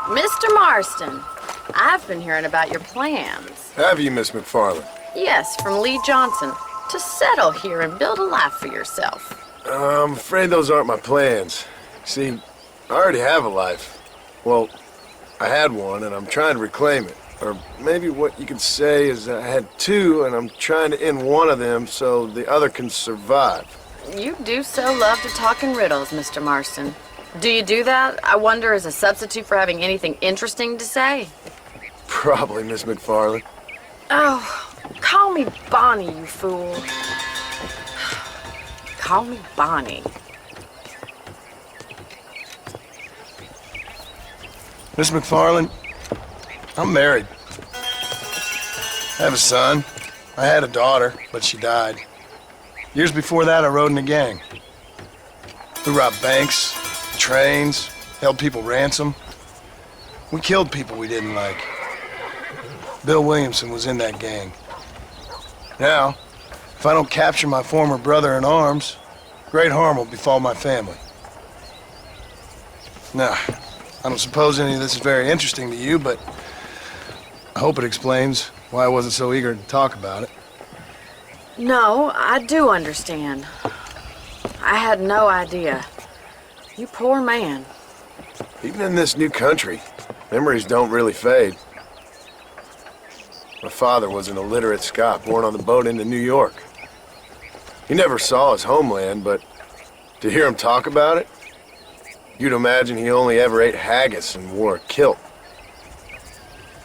Mr. Marston, I've been hearing about your plans. Have you, Miss McFarland? Yes, from Lee Johnson. To settle here and build a life for yourself. I'm afraid those aren't my plans. See, I already have a life. Well, I had one, and I'm trying to reclaim it. Or maybe what you could say is I had two, and I'm trying to end one of them so the other can survive. You do so love to talk in riddles, Mr. Marston. Do you do that, I wonder, as a substitute for having anything interesting to say? Probably, Miss McFarland. Oh, call me Bonnie, you fool. Call me Bonnie. Miss McFarland, I'm married. I have a son. I had a daughter, but she died. Years before that, I rode in a gang. We robbed banks, trains, held people ransom. We killed people we didn't like. Bill Williamson was in that gang. Now, if I don't capture my former brother in arms, great harm will befall my family. Now, I don't suppose any of this is very interesting to you, but I hope it explains why I wasn't so eager to talk about it. No, I do understand. I had no idea. You poor man. Even in this new country, memories don't really fade. My father was an illiterate Scot born on the boat into New York. He never saw his homeland, but to hear him talk about it, you'd imagine he only ever ate haggis and wore a kilt.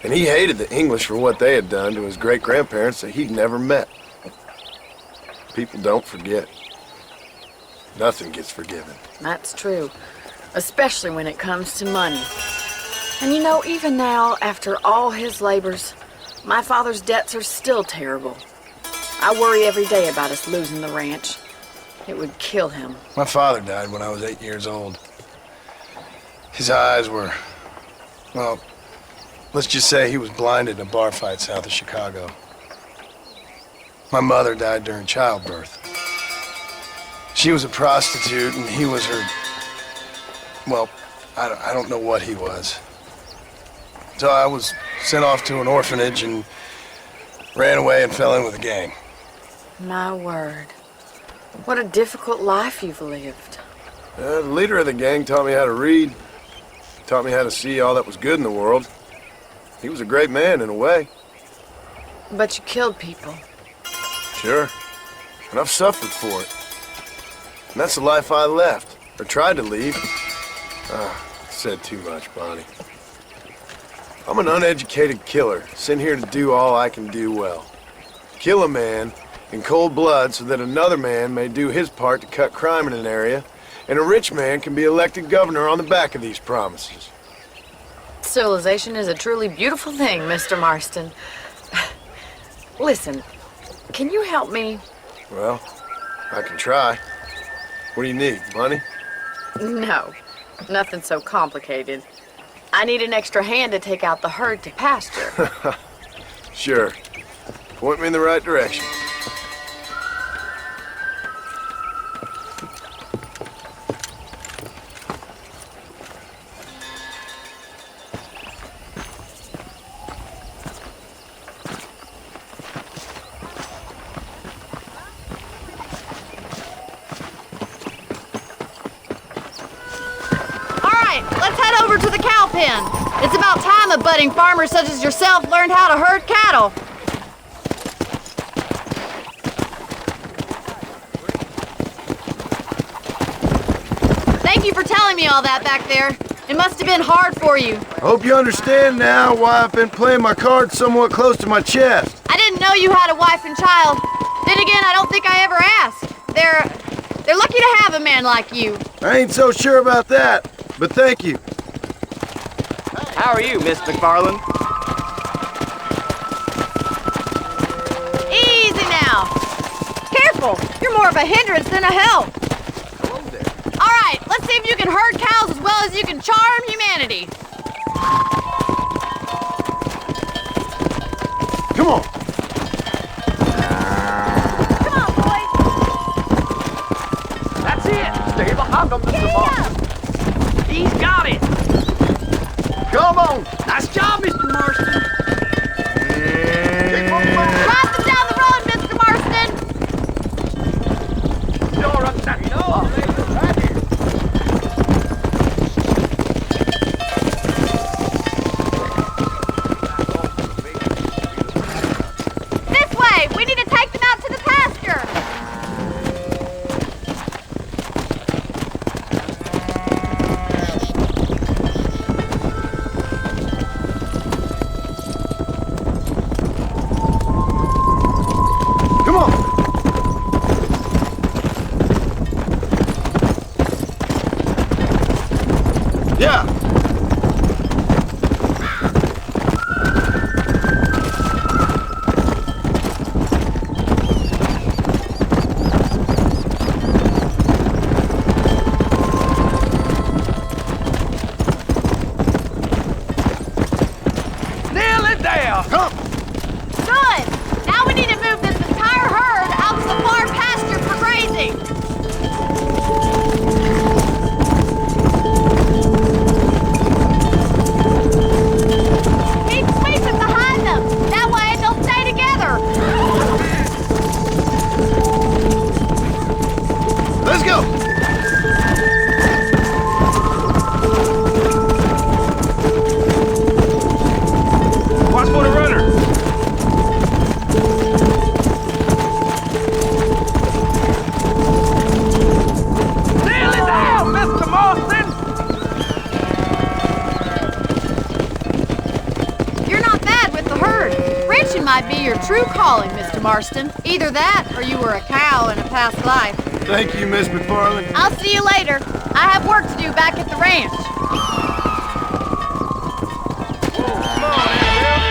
And he hated the English for what they had done to his great-grandparents that he'd never met. People don't forget. Nothing gets forgiven. That's true, especially when it comes to money. And you know, even now, after all his labors, my father's debts are still terrible. I worry every day about us losing the ranch. It would kill him. My father died when I was 8 years old. His eyes were, well, let's just say he was blinded in a bar fight south of Chicago. My mother died during childbirth. She was a prostitute and he was her, well, I don't know what he was. So I was sent off to an orphanage and ran away and fell in with a gang. My word. What a difficult life you've lived. The leader of the gang taught me how to read. Taught me how to see all that was good in the world. He was a great man in a way. But you killed people. Sure. And I've suffered for it. And that's the life I left, or tried to leave. Said too much, Bonnie. I'm an uneducated killer, sent here to do all I can do well. Kill a man in cold blood so that another man may do his part to cut crime in an area, and a rich man can be elected governor on the back of these promises. Civilization is a truly beautiful thing, Mr. Marston. Listen, can you help me? Well, I can try. What do you need, money? No, nothing so complicated. I need an extra hand to take out the herd to pasture. Sure. Point me in the right direction. To the cow pen. It's about time a budding farmer such as yourself learned how to herd cattle. Thank you for telling me all that back there. It must have been hard for you. I hope you understand now why I've been playing my cards somewhat close to my chest. I didn't know you had a wife and child. Then again, I don't think I ever asked. They're lucky to have a man like you. I ain't so sure about that, but thank you. How are you, Miss McFarland? Easy now. Careful. You're more of a hindrance than a help. Hello there. All right, let's see if you can herd cows as well as you can charm humanity. Come on. Come on, boys. That's it. Stay behind them, Mr. Marston. He's got it. Come on! Nice job, Mr. Marston. Keep moving! Drive them down the road, Mr. Marston! You're up there. Right here. This way! We need to take them out to the pasture! Come on! Yeah! Nail it down. Come! Good! Now we need to move this entire herd out to the far pasture for grazing! Keep sweeping behind them! That way they'll stay together! Let's go! Watch for the runner. Nail it down, Mr. Marston. You're not bad with the herd. Ranching might be your true calling, Mr. Marston. Either that, or you were a cow in a past life. Thank you, Miss McFarland. I'll see you later. I have work to do back at the ranch. Come on, Annabelle.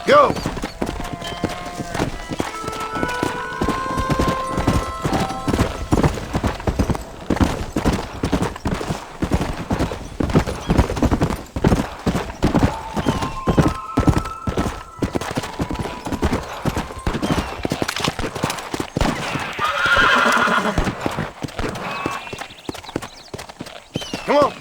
Go! Come on!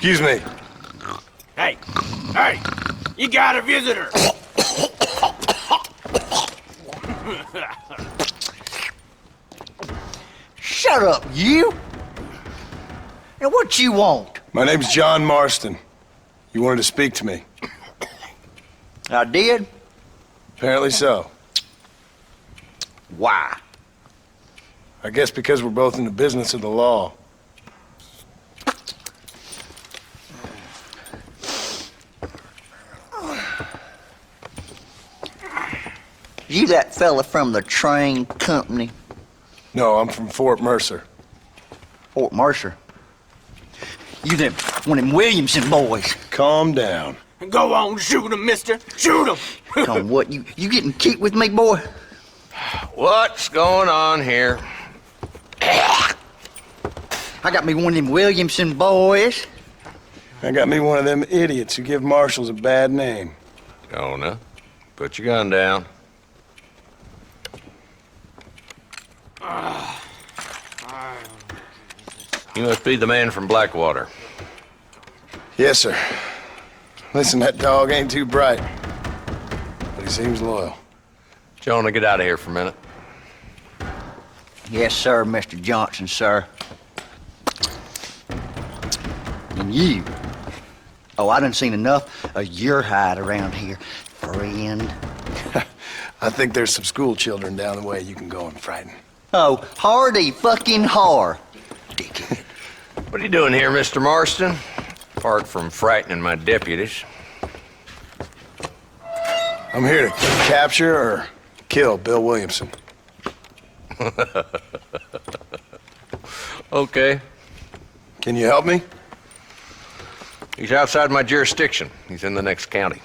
Excuse me. Hey, you got a visitor. Shut up, you! And what you want? My name's John Marston. You wanted to speak to me. I did? Apparently so. Why? I guess because we're both in the business of the law. You that fella from the train company? No, I'm from Fort Mercer. Fort Mercer? You them one of them Williamson boys? Calm down. Go on, shoot him, mister. Shoot him. On what? You getting cute with me, boy? What's going on here? I got me one of them Williamson boys. I got me one of them idiots who give marshals a bad name. Jonah, put your gun down. You must be the man from Blackwater. Yes, sir. Listen, that dog ain't too bright, but he seems loyal. Jonah, get out of here for a minute. Yes, sir, Mr. Johnson, sir. And you. Oh, I done seen enough of your hide around here, friend. I think there's some school children down the way you can go and frighten. Oh, hardy fucking har. Dickhead. What are you doing here, Mr. Marston? Apart from frightening my deputies. I'm here to capture or kill Bill Williamson. Okay. Can you help me? He's outside my jurisdiction. He's in the next county.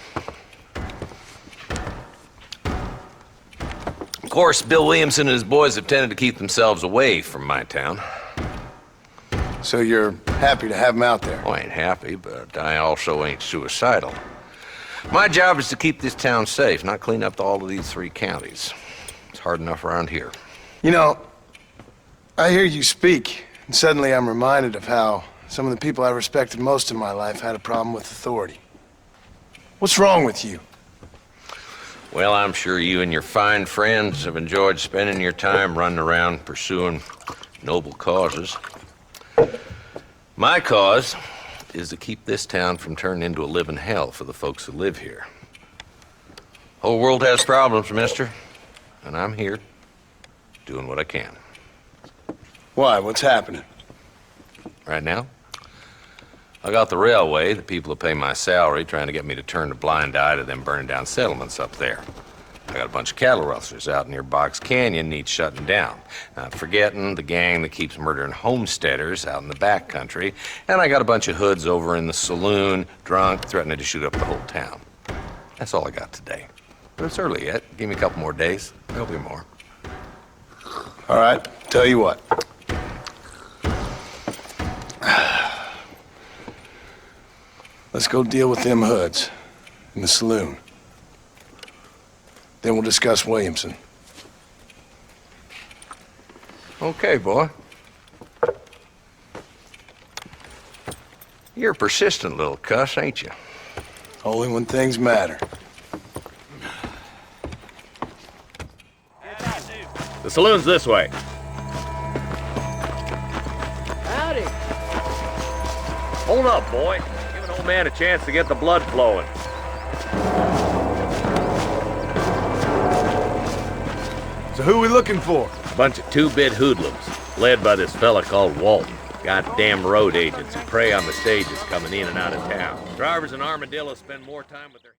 Of course, Bill Williamson and his boys have tended to keep themselves away from my town. So you're happy to have him out there? I ain't happy, but I also ain't suicidal. My job is to keep this town safe, not clean up all of these 3 counties. It's hard enough around here. You know, I hear you speak, and suddenly I'm reminded of how some of the people I respected most in my life had a problem with authority. What's wrong with you? Well, I'm sure you and your fine friends have enjoyed spending your time running around pursuing noble causes. My cause is to keep this town from turning into a living hell for the folks who live here. Whole world has problems, mister, and I'm here doing what I can. Why? What's happening? Right now, I got the railway, the people who pay my salary, trying to get me to turn a blind eye to them burning down settlements up there. I got a bunch of cattle rustlers out near Box Canyon needs shutting down. Not forgetting the gang that keeps murdering homesteaders out in the back country. And I got a bunch of hoods over in the saloon, drunk, threatening to shoot up the whole town. That's all I got today. But it's early yet. Give me a couple more days. There'll be more. All right, tell you what. Let's go deal with them hoods in the saloon. Then we'll discuss Williamson. Okay, boy. You're a persistent little cuss, ain't you? Only when things matter. The saloon's this way. Howdy. Hold up, boy. Give an old man a chance to get the blood flowing. So who we looking for? A bunch of 2-bit hoodlums, led by this fella called Walton. Goddamn road agents who prey on the stages coming in and out of town. Drivers and armadillos spend more time with their...